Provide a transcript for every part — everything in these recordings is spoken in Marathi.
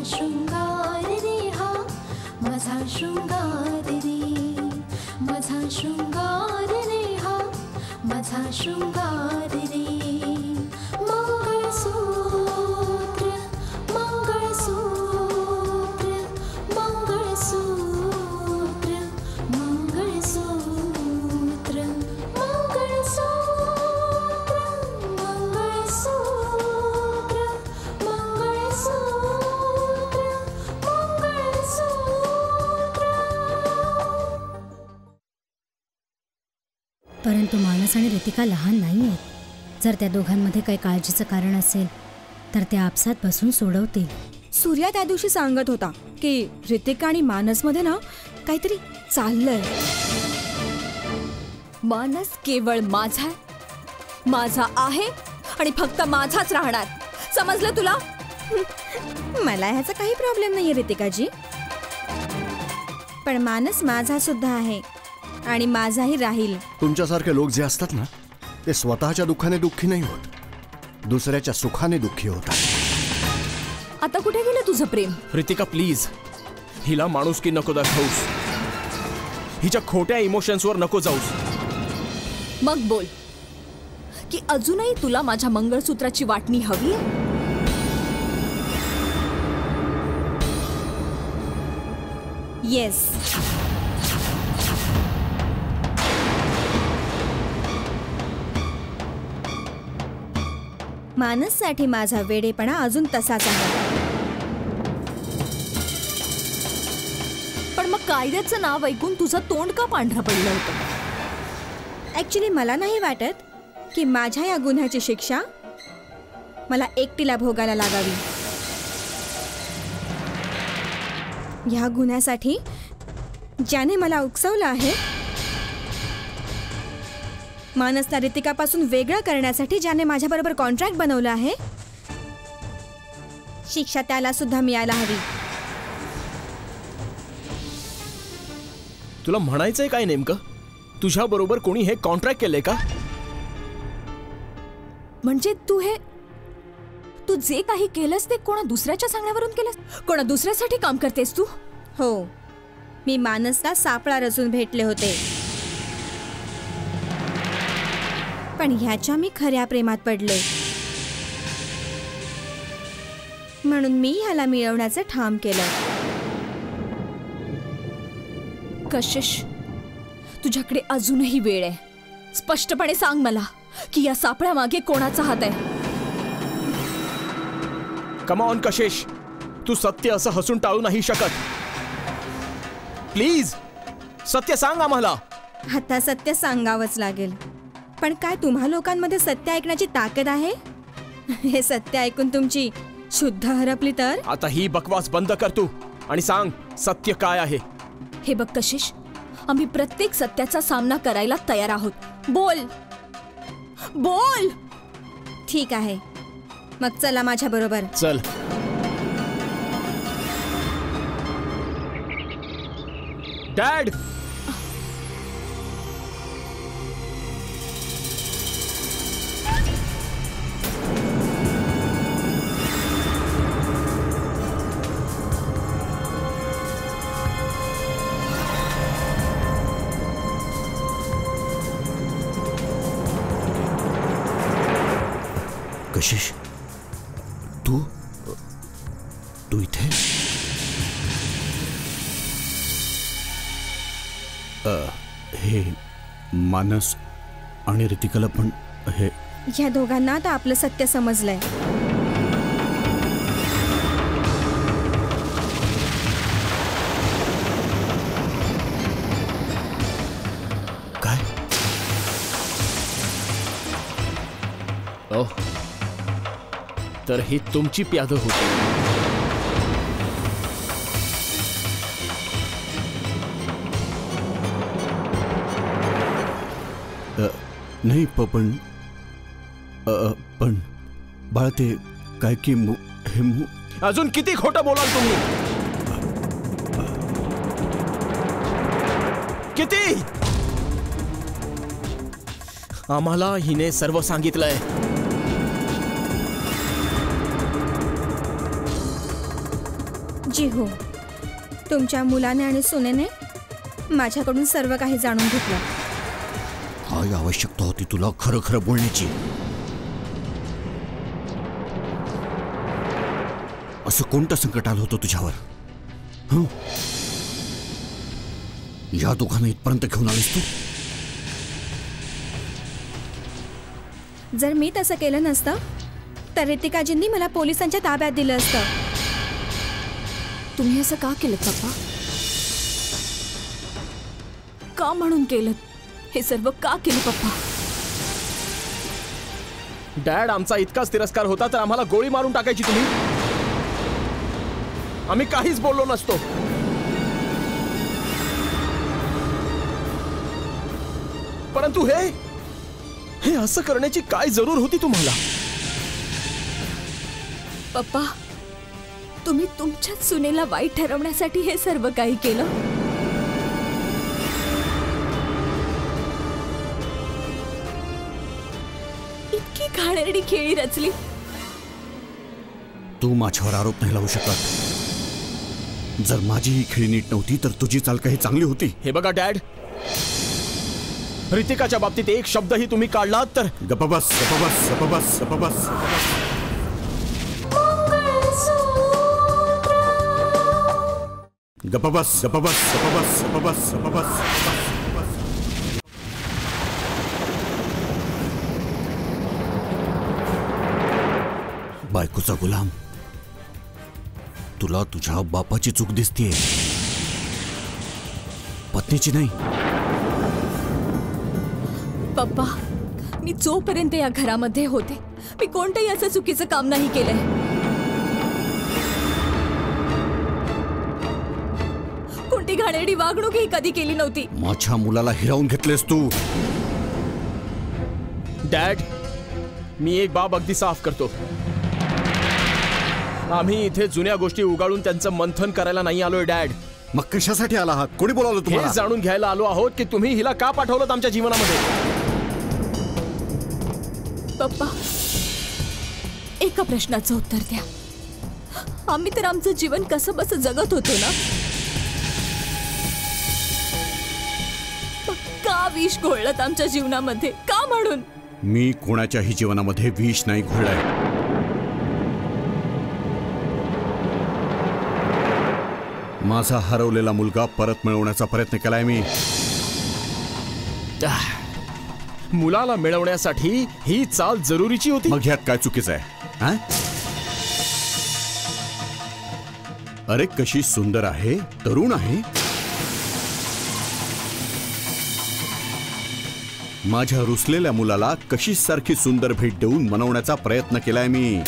शृंगार रे हा माझा शृंगार रे माझा शृंगार रे हा माझा शृंगार रे मंगळसूत्र मंगळसूत्र मंगळसूत्र मंगळसूत्र मंगळसूत्र मंगळसूत्र मंगळसूत्र मंगळसूत्र. परंतु मानस आणि रितिका लहान नाही आहेत. जर त्या दोघांमध्ये काही काळजीचं कारण असेल तर ते आपसात बसून सोडवतील. सूर्या त्या दिवशी सांगत होता की रितिका आणि मानसमध्ये ना काहीतरी चाललंय. मानस केवळ माझा आहे आणि फक्त माझाच राहणार. समजलं तुला? मला ह्याचा काही प्रॉब्लेम नाहीये रितिकाजी, पण मानस माझा सुद्धा आहे आणि माझाही राहील. तुमच्यासारखे लोक जे असतात ना ते स्वतःच्या दुःखाने दुःखी नाही होत, दुसऱ्याच्या सुखाने दुःखी होतात. आता कुठे गेलं तुझं प्रेम? रितिका प्लीज, हिला माणुसकी नको दाखवूस, हिच्या खोट्या इमोशन्सवर नको जाऊस. मग बोल की अजूनही तुला माझ्या मंगळसूत्राची वाटणी हवी आहे? येस. मानससाठी माझा वेडेपणा अजून तसाच आहे. पण मग कायद्याचं नाव ऐकून तुझं तोंड का पांढरं पडलं होतं? ऍक्च्युली मला नाही वाटत की माझ्या या गुन्ह्याची शिक्षा मला एकटीला भोगायला लागावी. ह्या गुन्ह्यासाठी ज्याने मला उकसवलं आहे, मानसला रितिकापासून वेगळं करण्यासाठी ज्याने माझ्याबरोबर कॉन्ट्रॅक्ट बनवलं आहे, शिक्षा त्याला सुद्धा मिळायला हवी. तुला म्हणायचंय काय नेमकं? तुझ्या बरोबर कोणी हे कॉन्ट्रॅक्ट केलंय का? म्हणजे तू जे काही केलंस ते कोणा दुसऱ्याच्या सांगण्यावरून केलंस? कोणा दुसऱ्यासाठी काम करतेस तू? हो, मी मानसला सापळा रचून भेटले होते, पण ह्याच्या मी खऱ्या प्रेमात पडले, म्हणून मी ह्याला मिळवण्याचं ठाम केलं. कशिश, तुझ्याकडे अजूनही वेळ आहे. स्पष्टपणे सांग मला की या सापळ्यामागे कोणाचा हात आहे? कम ऑन कशिश, तू सत्य असं हसून टाळू नाही शकत. प्लीज सत्य सांग आम्हाला. आता सत्य सांगावंच लागेल, पण काय तुम्हा लोकांमध्ये सत्य ऐकण्याची ताकद आहे? हे सत्य ऐकून तुमची शुद्ध हरपली तर? आता ही बकवास बंद कर तू आणि सांग सत्य काय आहे. हे बघ कशिश, आम्ही प्रत्येक सत्याचा सामना करायला तयार आहोत. बोल बोल. ठीक आहे, मग चला माझ्या बरोबर. चल. डॅड, कशिश, तू इथे? हे मानस आणि रितिकाला पण हे ह्या दोघांना आता आपलं सत्य समजलंय. काय? ओह, तर ही तुमची प्याद होती. नाही पण बाळा, ते काय की अजून किती खोटं बोलाल तुम्ही? किती? आम्हाला हिने सर्व सांगितलंय. जी हो, तुमच्या मुलाने आणि सुनेने माझ्याकडून सर्व काही जाणून घेतलं. काय आवश्यकता होती तुला खरं खरं बोलण्याची? असं कोणतं संकट आलं होतं तुझ्यावर? हं? या दोघांना इथपर्यंत घेऊन आलीस तू? जर मी तसं केलं नसतं तर रितिकाजींनी मला पोलिसांच्या ताब्यात दिलं असतं. तुम्ही असं का केलं पप्पा? का म्हणून केलं हे सर्व? का केलं पप्पा? डॅड, आमचा इतकाच तिरस्कार होता तर आम्हाला गोळी मारून टाकायची तुम्ही? आम्ही काहीच बोललो नसतो. परंतु हे असं करण्याची काय जरूर होती तुम्हाला? पप्पा, तुम्ही तुमच्याच सुनेला वाईट ठरवण्यासाठी हे सर्व काही केलं? इतकी घाणेरडी खेळी रचली. तू माझ्यावर आरोप नाही लावू शकत. जर माझी ही खेळी नीट नव्हती तर तुझी चाल काही चांगली होती. हे बघा डॅड, रितिकाच्या बाबतीत एक शब्दही तुम्ही काढलात तर गप्प बस, गप्प बस, गप्प बस, गप्प बस. गप्प बस, गप्प बस, गप्प बस, गप्प बस, गप्प बस. बायकोचा गुलाम, तुला तुझ्या बापाची चूक दिसतीये, पत्नीची नाही. पप्पा, मी जोपर्यंत या घरामध्ये होते मी कोणतंही असं चुकीचं काम नाही केलंय. कोणती घाणेरडी वागणूकही कधी केली नव्हती. माझ्या मुलाला हिरावून घेतलेस तू. डॅड, मी एक बाब अगदी साफ करतो. आम्ही इथे जुन्या गोष्टी उगाळून त्यांचं मंथन करायला नाही आलोय डॅड. मग कशासाठी आला आहात? कोणी बोलावलं हे तुम्हाला? जाणून घ्यायला आलो आहोत की तुम्ही हिला का पाठवलं आमच्या जीवनामध्ये. पप्पा, एका प्रश्नाचं उत्तर द्या. आम्ही तर आमचं जीवन कसं बस जगत होतो ना. मग का विष घोळलं आमच्या जीवनामध्ये? का म्हणून? मी कोणाच्याही जीवनामध्ये विष नाही घोळलाय. माझा हरवलेला मुलगा परत मिळवण्याचा प्रयत्न केलाय मी. मुलाला मिळवण्यासाठी ही चाल जरुरीची होती. मग ह्यात काय चुकीचं आहे? हा? अरे कशी सुंदर आहे, तरुण आहे. माझ्या रुसलेल्या मुलाला कशी सारखी सुंदर भेट देऊन मनवण्याचा प्रयत्न केलाय मी.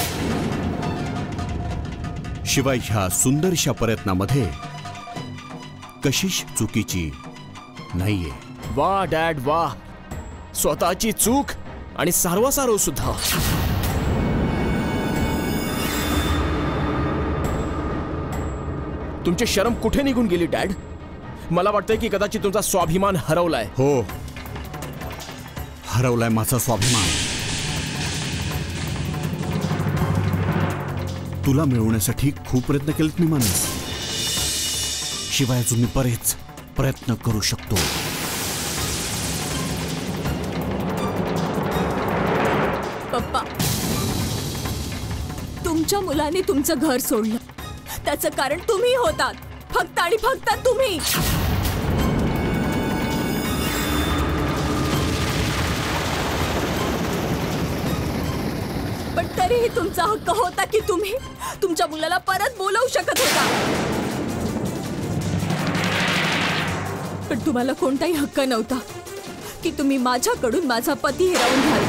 शिवाय ह्या सुंदरशा प्रयत्नामध्ये कशीच चुकीची नाहीये. वा डॅड वा, स्वतःची चूक आणि सारवासारव सुद्धा. तुमची शरम कुठे निघून गेली डॅड? मला वाटतंय की कदाचित तुमचा स्वाभिमान हरवलाय. हो, हरवलाय माझा स्वाभिमान. तुला मिळवण्यासाठी खूप प्रयत्न केलेत मी माणूस. शिवाय अजून मी बरेच प्रयत्न करू शकतो. पप्पा, तुमच्या मुलाने तुमचं घर सोडलं त्याचं कारण तुम्ही होतात. फक्त आणि फक्त तुम्ही. पण तरीही तुमचा हक्क होता की तुम्ही तुमच्या मुलाला परत बोलवू शकत होता. पण तुम्हाला कोणताही हक्क नव्हता की तुम्ही माझ्याकडून माझा पती हिरावून घ्याल.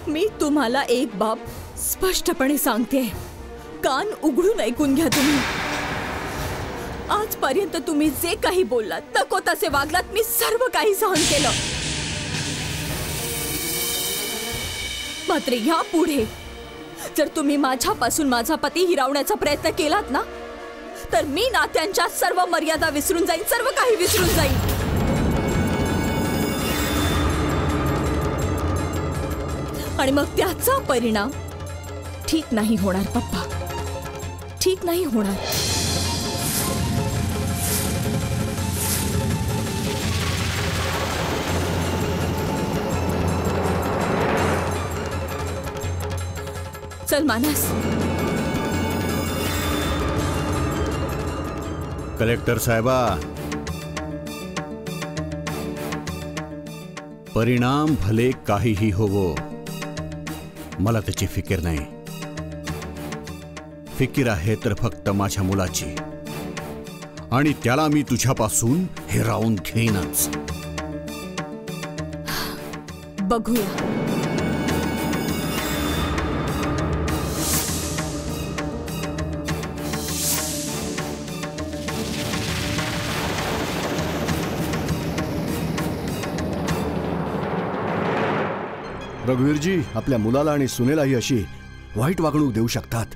मी तुम्हाला एक बाब स्पष्टपणे सांगते, कान उघडून ऐकून घ्या तुम्ही. आजपर्यंत तुम्ही जे काही बोललात, नको तसे वागलात, मी सर्व काही सहन केलं. मात्र यापुढे जर तुम्ही माझ्यापासून माझा पती हिरावण्याचा प्रयत्न केलात ना, तर मी नात्यांच्या सर्व मर्यादा विसरून जाईन, सर्व काही विसरून जाईन. आणि मग त्याचा परिणाम ठीक नाही होणार पप्पा, ठीक नाही होणार. चल मानस. कलेक्टर साहेबा, परिणाम भले काहीही होवो, मला त्याची फिकीर नाही. फिकीर आहे तर फक्त माझ्या मुलाची, आणि त्याला मी तुझ्यापासून हिरावून घेईनच. बघूया. रघुवीरजी आपल्या मुलाला आणि सुनेलाही अशी वाईट वागणूक देऊ शकतात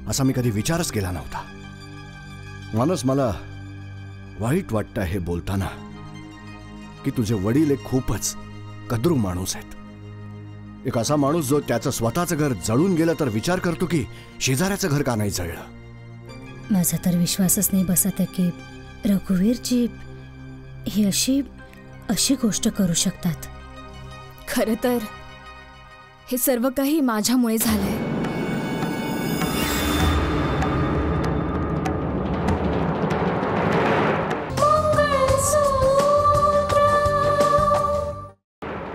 असा मी कधी विचारच केला नव्हता. मानस, मला वाईट वाटतं हे बोलताना की तुझे वडील एक खूपच कद्रू माणूस आहेत. एक असा माणूस जो त्याचं स्वतःचं घर जळून गेलं तर विचार करतो की शेजाऱ्याचं घर का नाही जळलं. माझा तर विश्वासच नाही बसत आहे की रघुवीरजी ही अशी गोष्ट करू शकतात. खरं तर हे सर्व काही माझ्यामुळे झालंय.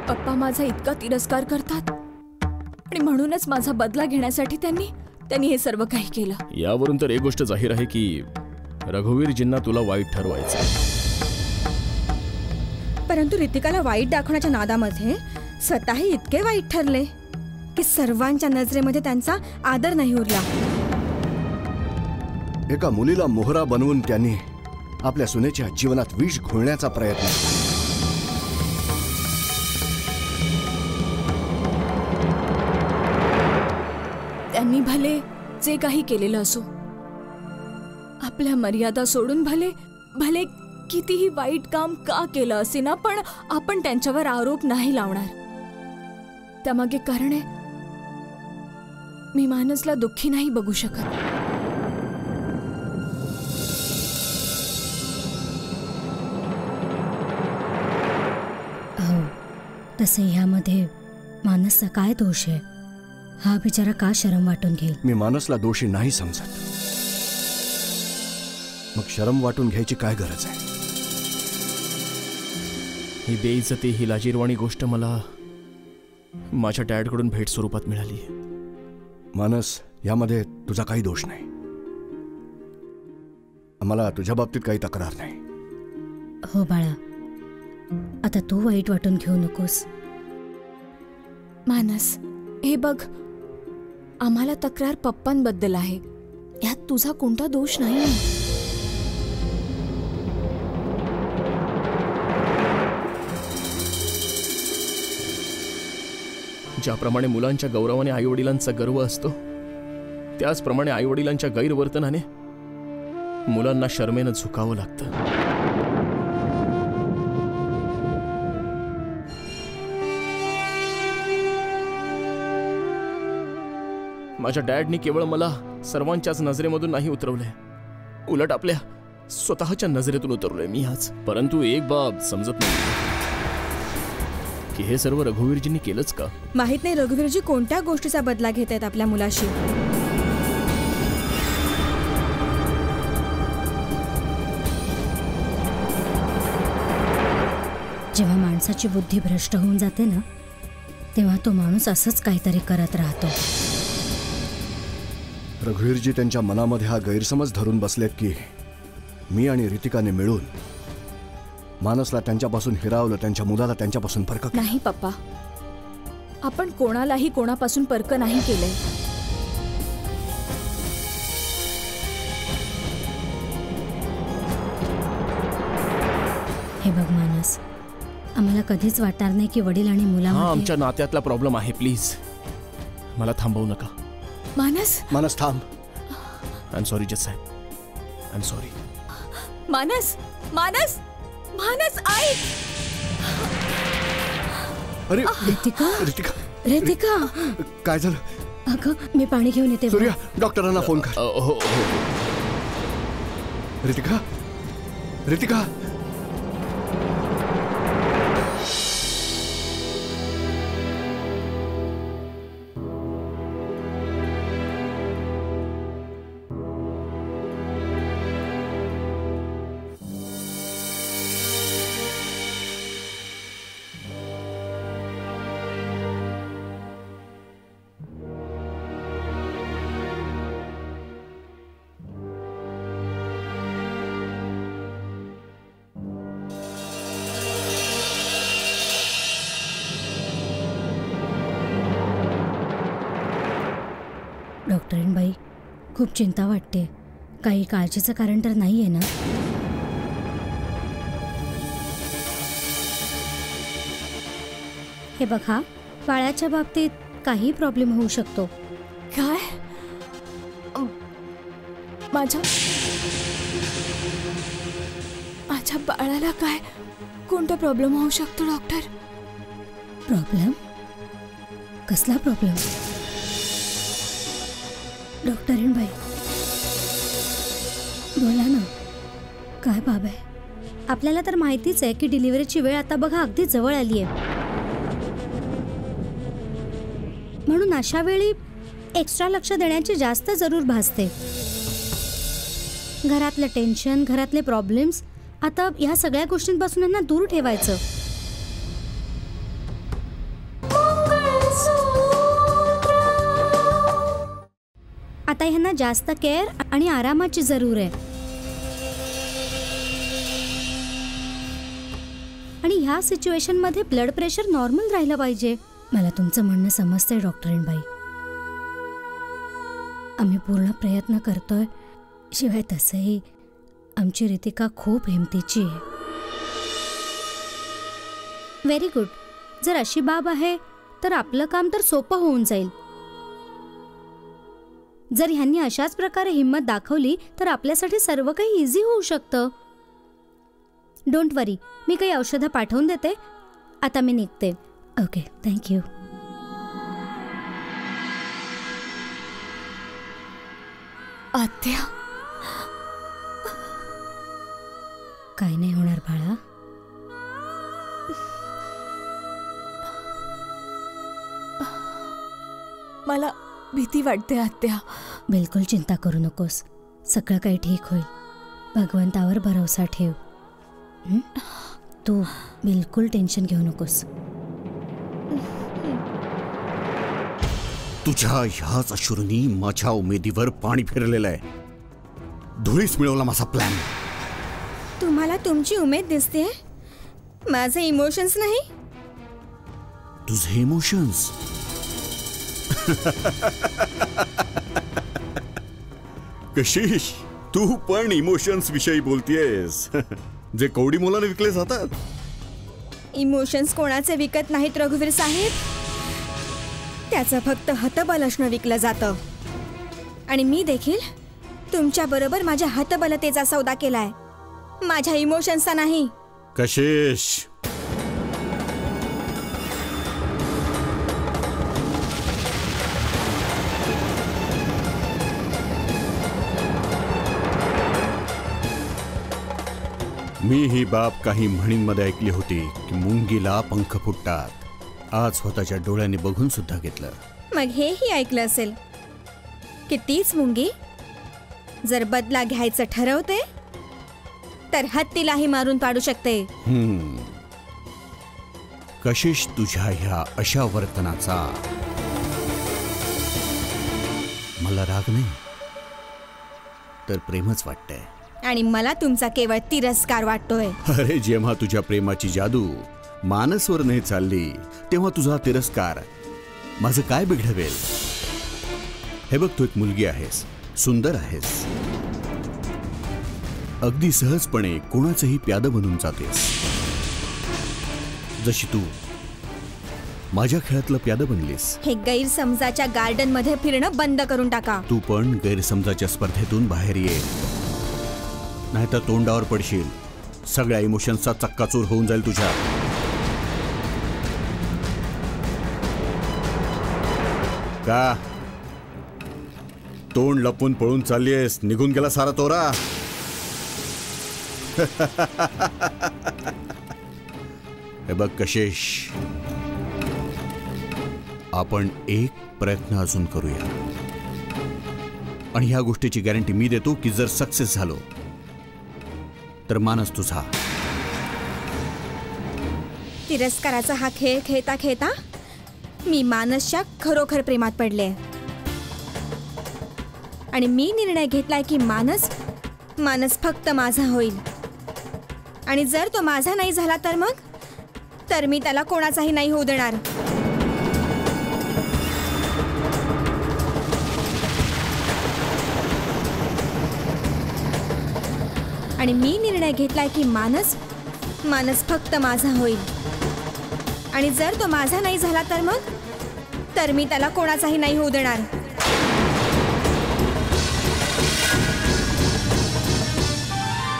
पप्पा माझा इतका तिरस्कार करतात आणि म्हणूनच माझा बदला घेण्यासाठी त्यांनी हे सर्व काही केलं. यावरून तर एक गोष्ट जाहीर आहे की रघुवीरजींना तुला वाईट ठरवायचं. परंतु रितिकाला वाईट दाखवण्याच्या नादामध्ये स्वतःही इतके वाईट ठरले की सर्वांच्या नजरेमध्ये त्यांचा आदर नाही उरला. एका मुलीला मोहरा बनवून त्यांनी आपल्या सुनेच्या जीवनात विष घोळण्याचा प्रयत्न केला. त्यांनी भले जे काही केलेलं असो, आपल्या मर्यादा सोडून भले कितीही वाईट काम का केलं असे ना, पण आपण त्यांच्यावर आरोप नाही लावणार. त्यामागे कारण आहे, मी मानसला दुःखी नाही बघू शकत. हो, तसे ह्यामध्ये मानसचा काय दोष आहे? हा बिचारा का शरम वाटून घेईल? मी मानसला दोषी नाही समजत. मग शरम वाटून घ्यायची काय गरज आहे? ही बेइज्जती, ही लाजीरवाणी गोष्ट मला माझ्या डॅडकडून भेट स्वरूपात मिळाली. मानस, यामध्ये तुझा काही दोष नाही. आम्हाला तुझ्या बाबतीत काही तक्रार नाही. हो बाळा, आता तू वाईट वाटून घेऊ नकोस. मानस, हे बघ, आम्हाला तक्रार पप्पांबद्दल आहे, यात तुझा कोणता दोष नाही. ज्याप्रमाणे मुलांच्या गौरवाने आईवडिलांचा गर्व असतो, त्याचप्रमाणे आईवडिलांच्या गैरवर्तनाने मुलांना शरमेनं झुकावं लागतं. माझ्या डॅडनी केवळ मला सर्वांच्याच नजरेमधून नाही उतरवलंय, उलट आपल्या स्वतःच्या नजरेतून उतरलोय मी आज. परंतु एक बाब समजत नाही की हे सर्व रघुवीरजींनी केलंच का? माहित नाही रघुवीरजी कोणत्या गोष्टीचा बदला घेत आहेत आपल्या मुलाशी. जेव्हा माणसाची बुद्धी भ्रष्ट होऊन जाते ना, तेव्हा तो माणूस असंच काहीतरी करत राहतो. रघुवीरजी त्यांच्या मनामध्ये हा गैरसमज धरून बसलेत की मी आणि रितिकाने मिळून मानसला त्यांच्यापासून हिरावलं, त्यांच्या मुलाला त्यांच्यापासून परक केलं. नाही पप्पा, आपण कोणालाही कोणापासून परक नाही केलंय. हे बघ मानस, आम्हाला कधीच वाटणार नाही की वडील आणि हा मुलामध्ये आमच्या नात्यातला प्रॉब्लेम आहे. प्लीज मला थांबवू नका. मानस, मानस थांब. आय एम सॉरी जज साहेब, आय एम सॉरी. मानस, मानस, मानस, ऐक. अरे रितिका, रितिका, रितिका काय झालं? अगं मी पाणी घेऊन येते. सूर्या, डॉक्टरांना फोन कर. हो. रितिका, रितिका. डॉक्टरीणबाई, खूप चिंता वाटते. काही काळजीचं कारण तर नाही आहे ना? हे बघा, बाळाच्या बाबतीत काही प्रॉब्लेम होऊ शकतो. काय? माझ्या बाळाला काय कोणता प्रॉब्लेम होऊ शकतो डॉक्टर? प्रॉब्लेम? कसला प्रॉब्लेम? डॉक्टरीणबाई बोला ना, काय बाब आहे? आपल्याला तर माहितीच आहे की डिलिव्हरीची वेळ आता बघा अगदी जवळ आली आहे. म्हणून अशा वेळी एक्स्ट्रा लक्ष देण्याची जास्त जरूर भासते. घरातलं टेन्शन, घरातले प्रॉब्लेम्स, आता ह्या सगळ्या गोष्टींपासून यांना दूर ठेवायचं. आता ह्यांना जास्त केअर आणि आरामाची जरूर आहे. आणि ह्या सिच्युएशनमध्ये ब्लड प्रेशर नॉर्मल राहिलं पाहिजे. मला तुमचं म्हणणं समजतंय डॉक्टरीणबाई. आम्ही पूर्ण प्रयत्न करतोय. शिवाय तसंही आमची रितिका खूप हिमतीची आहे. Very good. जर अशी बाब आहे तर आपलं काम तर सोपं होऊन जाईल. जर ह्यांनी अशाच प्रकारे हिंमत दाखवली तर आपल्यासाठी सर्व काही इझी होऊ शकतं. डोंट वरी, मी काही औषधं पाठवून देते. आता मी निघते. Okay, thank you. आत्या, काय नाही होणार बाळा. मला भीती वाटते आत्या. बिलकुल चिंता करू नकोस. सगळं काही ठीक होईल. भगवंतावर भरोसा ठेव. तू बिलकुल टेन्शन घेऊ नकोस. तुझ्या ह्याच अश्रूंनी माझ्या उमेदीवर पाणी फिरलेलं आहे. धुळीस मिळवला माझा प्लॅन. तुम्हाला तुमची उमेद दिसते, माझे इमोशन्स नाही. तुझे इमोशन्स? कशिश, तू पण इमोशन्स विषयी बोलतेयस जे कवडी मुलाने विकले जातात. इमोशन्स कोणाचे विकत नाहीत रघुवीर साहेब. त्याचं फक्त हतबल असणं विकलं जातं. आणि मी देखील तुमच्या बरोबर माझ्या हतबलतेचा सौदा केलाय, माझ्या इमोशन्सचा नाही. कशिश, मी ही बाब काही म्हणींमध्ये ऐकली होती की मुंगीला पंख फुटतात. आज स्वतःच्या डोळ्यांनी बघून सुद्धा घेतलं. मग हेही ऐकलं असेल की तीच मुंगी जर बदला घ्यायचं ठरवते तर हत्तीलाही मारून पाडू शकते. कशिश, तुझ्या ह्या अशा वर्तनाचा मला राग नाही तर प्रेमच वाटतंय. आणि मला तुमचा केवळ तिरस्कार वाटतोय. अरे, जेव्हा तुझ्या प्रेमाची जादू मानसवर नाही चालली तेव्हा तुझा तिरस्कार माझं काय बिघडवेल? हे बघ, तू एक मुलगी आहेस, सुंदर आहेस, अगदी सहजपणे कोणाचंही प्यादं बनून जातेस. जशी तू माझ्या खेळातलं प्यादं बनलीस. हे गैरसमजाच्या गार्डन मध्ये फिरणं बंद करून टाका. तू पण गैरसमजाच्या स्पर्धेतून बाहेर ये, नाहीतर तोंडावर पडशील. सगळ्या इमोशन्सचा चक्काचूर होऊन जाईल तुझ्या. का तोंड लपून पळून चाललीयस? निघून गेला सारा तोरा. हे बघ कशेश, आपण एक प्रयत्न अजून करूया आणि ह्या गोष्टीची गॅरंटी मी देतो की जर सक्सेस झालो तर मानस तुझा. तिरस्काराचा हा खेळ खेळता खेळता मी मानसच्या खरोखर प्रेमात पडले आणि मी निर्णय घेतलाय की मानस फक्त माझा होईल आणि जर तो माझा नाही झाला तर मी त्याला कोणाचाही नाही होऊ देणार. आणि मी निर्णय घेतलाय की मानस फक्त माझा होईल आणि जर तो माझा नाही झाला तर मी त्याला कोणाचाही नाही होऊ देणार.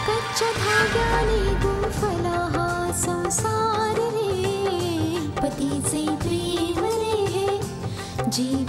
कच्च्या धाग्याने गुंफला हा संसार रे, पतीचे प्रेम रे, जीव